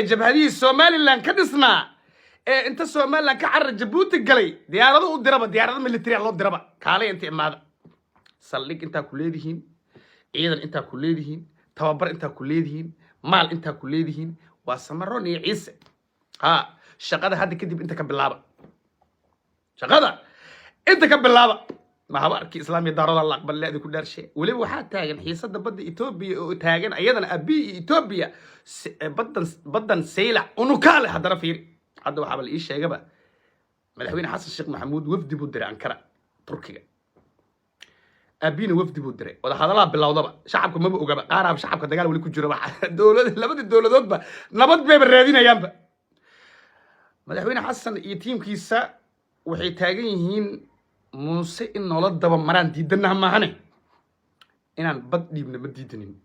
جبهدي الصومالي لان كدسنا انت الصومال لان كعر جبوتي قلي ديارده ودربه ديارده ملتري الله دربه كالي انت اماده سليك انت كليدهين ciidan inta ku leedihiin tababar inta ku leedihiin maal inta ku leedihiin waa samaroon iyo ciise ha shaqada hadda kadib inta ka bilaaba shaqada inta ka bilaaba ma habarki islaamiga daarada la aqbal leeyahay ku dhaarshay waliba waxa taagan xiisada badda Itoobiya oo taagan ayadana abi Itoobiya badan sayla unukaale hadana fiir hadda waxa bal ii sheegaba madaxweyne xasan sheekh maxamuud wafdi buu diray Ankara Turkiga أبينا وفد بودرة وده هذا لا بالله وضبع شعبك ما بقوا جبا قارب شعبك دجال ولي كجرا بح دولة لبد الدولة ضبع نبض ببردين أيام مدحوين حسن يتيم كيسة وحيتاجين موسى إن الله ضبع مران ديدنا هم هني إن بدي من بديدنين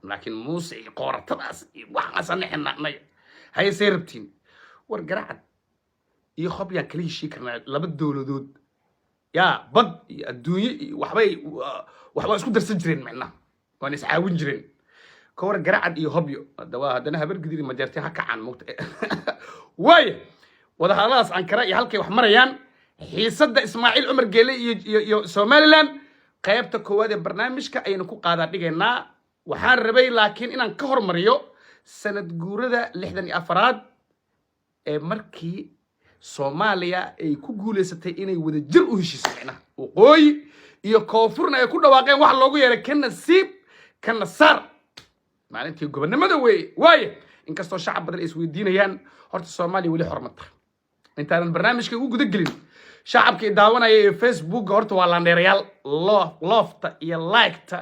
لكن موسى قارة تبعس وحنا إحنا نيا هاي سيربتين ورجعت يخب يا كل شيء كنا لبد دولة دود يا بد الدنيا وحباي اسكو درسن جيرين معنا وان اسعاون جيرين كور قرعد iyo hobyo dawa hadana habar gidiri ma jartay ha kacan moogta way wada halaas Ankara iyo halkay wax marayaan xiisada Ismaaciil Umar Geele iyo Somaliland qaybta koowaad ee barnaamijka aynu ku qaada dhigeynaa waxaan rabay laakiin inaan ka hormariyo sanad guurada 64 ee markii Soomaaliya ay ku guuleysatay inay wada jir u heshiiso macnaha waqooyi iyo koonfurna ay ku dhawaaqeen wax loogu yeeray kan nasiib kan nasar maalintii gobonimada way inkastoo shacab badan is weydiinayaan horta Soomaaliya wali xormata intaan barnaamijka ugu guda gelin shacabka daawanaya ee Facebook horta waa laandheerayaal lofta iyo like-ta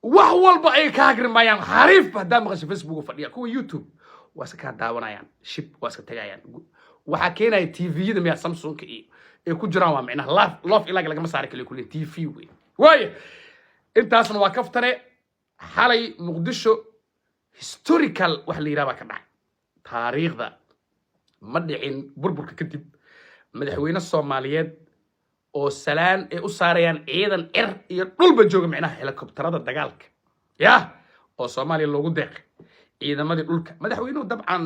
wax walba ay ka agrimayaan xariif hadaa maqasho Facebook fadhiya kuwa YouTube waa iska daawanayaan ship waa iska tagayaan waxa keenay TV-yada miya Samsung ee ku jiraan waa macnaha love ilaga laga masaari kale kulli TV way intaasna waa kaftare xalay Muqdisho historical wax la yiraahdo ka dhacay taariikhda ma dhicin burburka kadib madaxweyne Soomaaliyeed oo salaan ee u saarayaan ciidan iyo dhulba jooga macnaha helicopterada dagaalka oo Soomaaliya loogu deeqay ciidamadii dhulka madaxweynuhu dabcan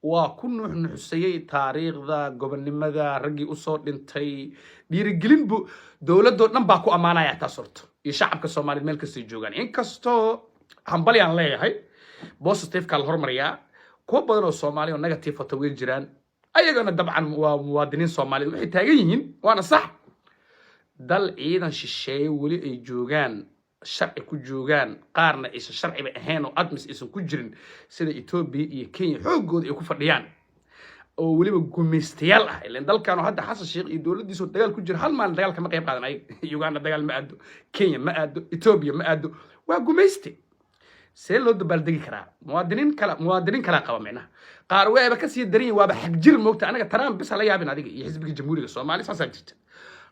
waa ku nuuxnuuxsayay taariikhda gobonimada ragii u soo dhintay dhiirigelin bu dawladdo dhan baa ku amaanaya taas horto iyo shacabka Soomaaliyeed meel kasta joogan inkastoo hambaliyaan leeyahay positive kala hormariya kuwa badan oo Soomaali oo negative ah way jiraan ayagana dabcan waa muwaadiniin Soomaaliyeed waxay taagan yihiin waana sax dal ciidan shisheeye wali ay joogaan sharci ku joogaan qaarna aysan sharciba ahayn oo admis aysan ku jirin sida Itoobiya iyo Kenya xoogooda ay ku fadhiyaan oo waliba gumeystayaal ah ilaan dalkan hadda Xasan Sheekh iyo dawladdiisu dagaal ku jira hal maalin dagaal kama qayb qaadan ay Uganda dagaal ma aado Kenya ma aado Itoobiya ma aado waa gumeyste see loo dabaaldegi karaa muwaadiniin kala qaba macnaha qaar weeba ka sii darin waaba xaq jir moogta anaga Trump bis la yaabin adiga iyo xisbiga jamhuuriga Soomaaliya saasa jirta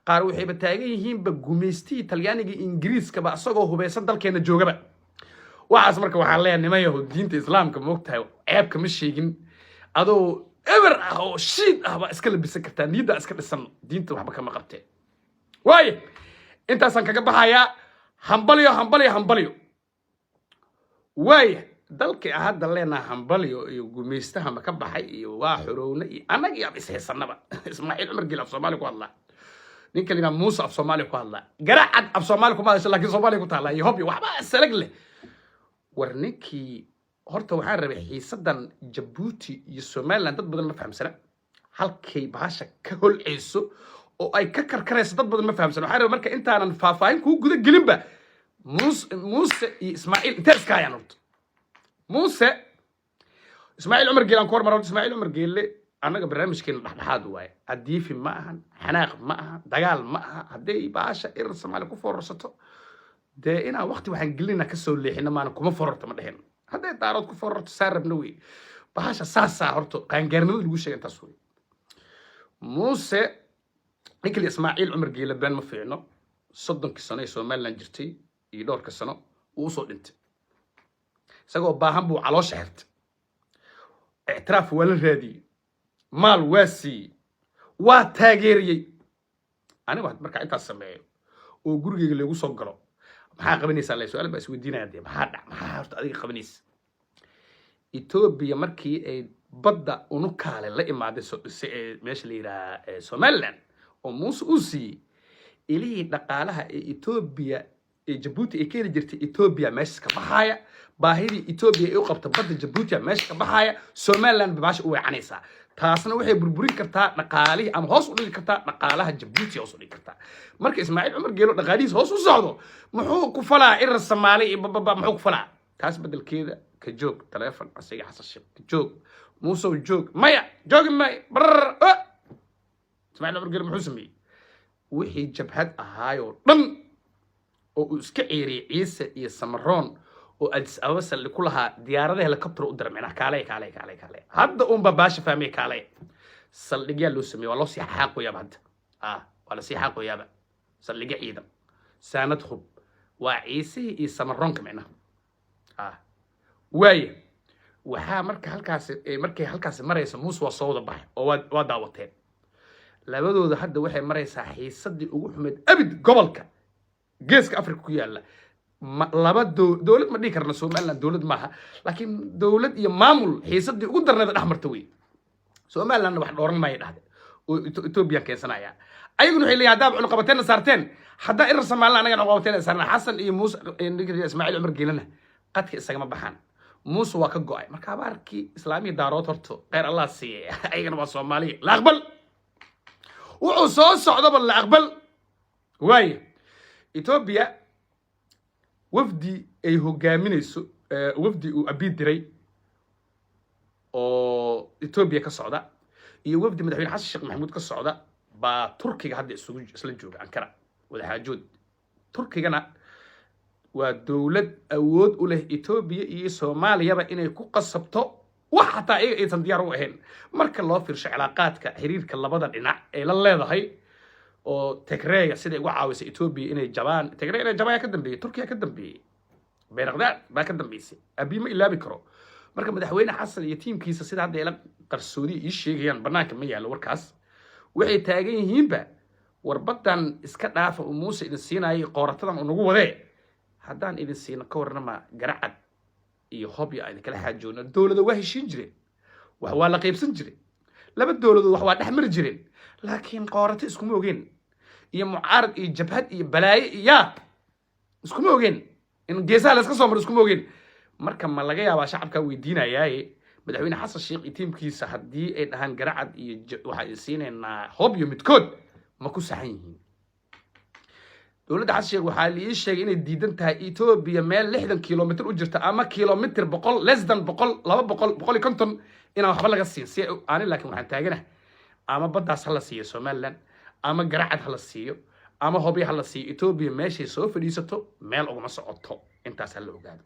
qaar waxay ba taagan yihiin ba gumeystii Talyaaniga Ingiriiska ba asagoo hubeysan dalkeena joogaba waxaas marka waxa la nimayo diinta Islaamka moogtahay ceebka ma sheegin adoo ever ah oo shid ah ba iska labisan kartaa niida iska dhisan diinta waxba kama qabtee way intaasan kaga baxaya hambaliyo way dalka hadda leena hambaliyo iyo gumeystaha ma ka baxay iyo waa xorowna iyo anaga iyo isheesanaba Ismaaciil Umar Geele Soomaali ku hadla ninka lina Muuse af Soomaali ku hadla garacad af Soomaali ku hadla laakiin Soomaali ku taala iyo hobyo waxba salag leh warninkii horta waxaan rabay xiisadan Djibouti iyo Somaliland dad badan ma fahamsana halkay baasha ka holceyso oo ay ka karkarayso dad badan ma fahamsana waxaan rabay marka intaanan faahfaahin ku guda gelinba Muuse iyo Ismaaciil inta iska hayaan horta Muuse Ismaaciil Umar Geele aan ku hormaro Ismaaciil Umar Geele anaga barnaamijkeena dhaxdhaxaad waay adiifi ma ahan xanaaq ma aha dagaal ma aha haday baasha Soomaali ku fororsato de ina waqti waxaan gelina ka soo leexina maana kuma fororto ma dhahin haday daarood ku fororto saarabna way baasha saasa horto qaangaarnimada lagu sheegay taas way Muuse nikli Ismaaciil Umar Geele baan ma fiicno 30 sano ee Somaliland jirtay iyo dhowrka sano uu soo dhintay isagoo baahan buu caloosha xirtay اعتراف ولا رادي مال واسي وتاجري أنا واحد مركز أنت السماء وجورجي اللي يوصل قرا maxaa qabanaysaa la su'aal baa isweydiinaya maxaa maxaa horta adiga qabanaysaa إثيوبيا مركي بدأ ونكالة لا إما ماشي ليرا سومالان وموس أوسي إلي نقالها إثيوبيا جيبوتي كين جرت إثيوبيا ماشي كبحايا باهيدي إثيوبيا يقبت بدأ جيبوتي ماشي كبحايا سومالان بباش أوي عنيسا taasna waxay burburin kartaa dhaqaalihii ama hoos u dhigi kartaa dhaqaalaha Djibouti hoos u dhigi kartaa marka Ismaaciil Cumar Geelo dhaqaalihiis hoos u socdo muxuu ku falaa in Soomaali muxuu ku falaa taas bedelkeeda ka joog telefoon asiga xasan sheekh ka joog muuso joog maya joog may Ismaaciil Cumar Geelo muxuu sameeyay wixii jabhad ahaayo dhan oo uu iska ciiriyay Ciise iyo Samaroon oo Addis Ababa sal ku lahaa diyaaradaha helicopter u dirmina kaalay hadda baasha fahmay kaalay saldhigya loo sameeyay waa loo sii xaqoyaa hadda waa la sii xaqoyaa saldhigya ciidan saanad khub waa Ciise iyo Samaroon kamina waay waxa markay halkaas marayso muus waa soo wada baxay oo waa daawateen labadooda hadda waxay maraysaa xiisadii ugu xumeed abid gobolka geeska Afrika ku yaala laba dawlad ma dhigi karna Soomaaliland dawlad maaha laakiin dawlad iyo maamul xiisadii ugu darneed dhaxmarta way Soomaaliland wax dhooran ma yidhaahdo oo Itoobiya keensanaya ayaguna waxay leeyahay hadaab cunqabateen saarteen hadaa in Soomaaliland anaga cunqabateen saarna Xasan iyo Muuse Ismaaciil Cumar Geelana qadka isaga ma baxaan Muuse waa ka go'ay marka baarkii islaamiga daarood horto qeyr Allah siiyay ayagana waa Soomaaliya la aqbal wuxuu soo socdo la aqbal way Itoobiya wafdi ay hogaaminayso wafdi uu Abiy diray oo Itoobiya ka socda iyo wafdi madaxweyne Xasan Sheekh Maxamuud ka socda ba Turkiga hadda isla jooga Ankara wada xaajood Turkigana waa dawlad awood u leh Itoobiya iyo Soomaaliyaba inay ku qasabto wax xataa aysan diyaar u ahayn marka loo fiirsho cilaaqaadka xiriirka labada dhinac ee la leedahay oo Tigray sida ugu caawisay Itoobiya inay jabaan Tigray inay jabaan ka dambeeyay Turkiga ka dambeeyay Beerqadaad ba ka dambeysay Abiy ma ilaabi karo marka madaxweyne Xasan iyo tiimkiisa sida hadda ila qarsoodi ii sheegayaan banaanka ma yaalo warkaas waxay taagan yihiinba warbadan iska dhaafa oo Muuse idin siinayay qooratadan oo nagu wadee haddaan idin siino ka warnama garacad iyo hobyo ay kala xaajoona dawladda waa heshiin jireen wax waa la qaybsan jireen laba dawladood wax waa dhaxmar jireen laakiin qoorata isku ma ogeen iyo mucaarad iyo jabhad iyo balaaye iyo isku ma ogeen in geesaha la iska soo mar isku ma ogeen marka ma laga yaabaa shacabka weydiinayay madaxweyne Xasan Sheekh iyo tiimkiisa hadii ay dhahan garacad iyo waxa ay siinayna hobyo midkood ma ku saxan yihiin dawladda Xasan Sheekh waxa la sheegay inay diidan tahay Itoobiya meel 60 kilomitir u jirta ama kilomitir 100 less than 100 200 150 ina waxba laga siin si aan laakiin waxaan taaganahay ama baddaas hala siiyo Soomaaliland ama garacad hala siiyo ama hobyo hala siiyo Itoobiya meeshay soo fadhiisato meel uga socoto intaas la ogaado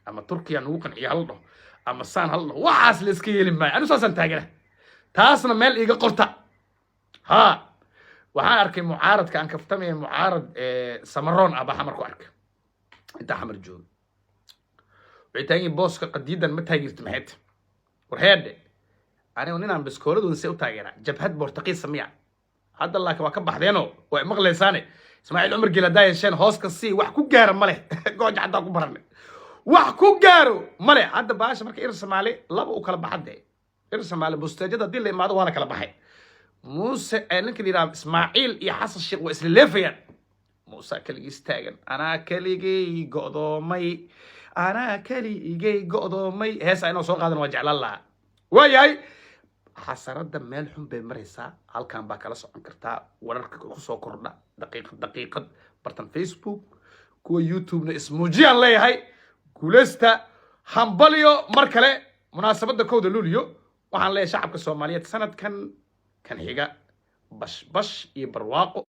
ama Turkiya nugu qanciyo hal dhaho ama saan hal dhaho waxaas la iska yeelin maayo anu saasan taaganahay taasna meel iga qorta waxaan arkay mucaaradka aan kaftamay mucaarad Samaroon abaha markuu arkay inta xamar joog waxay taagin booska qadiidan ma taageerto maxay warheede anigu ninaan biskooladoon si u taageera jabhad Boortaqiis samiya hadda laakiin waa ka baxdeeno way maqleysaane Ismaaciil Cumar Geelo daayasheen hoos ka si wax ku gaar ma leh gooja hadda ku baranay wax ku gaaro ma leh hadda baasha marka Soomaali laba u kala baxday Soomaali busteejada dil la imaado waa kala baxay Muuse ninka liraa Ismaaciil iyo Xasan Sheekh waa isla leefayaan Muuse kaligiis taagan ana kaligay go'doomay heesa inoo soo qaadan waa jeclaan lahaa waayahay xasarada meel xun bay maraysaa halkan baa kala socon kartaa wararka ku soo kordha daqiiqad bartan Facebook kuwa YouTube-na ismuujiyaan leeyahay guuleysta hambalyo mar kale munaasabada 1 Luulyo waxaan leeyahay shacabka Soomaaliyeed sanadkan kan xiga bash iyo barwaaqo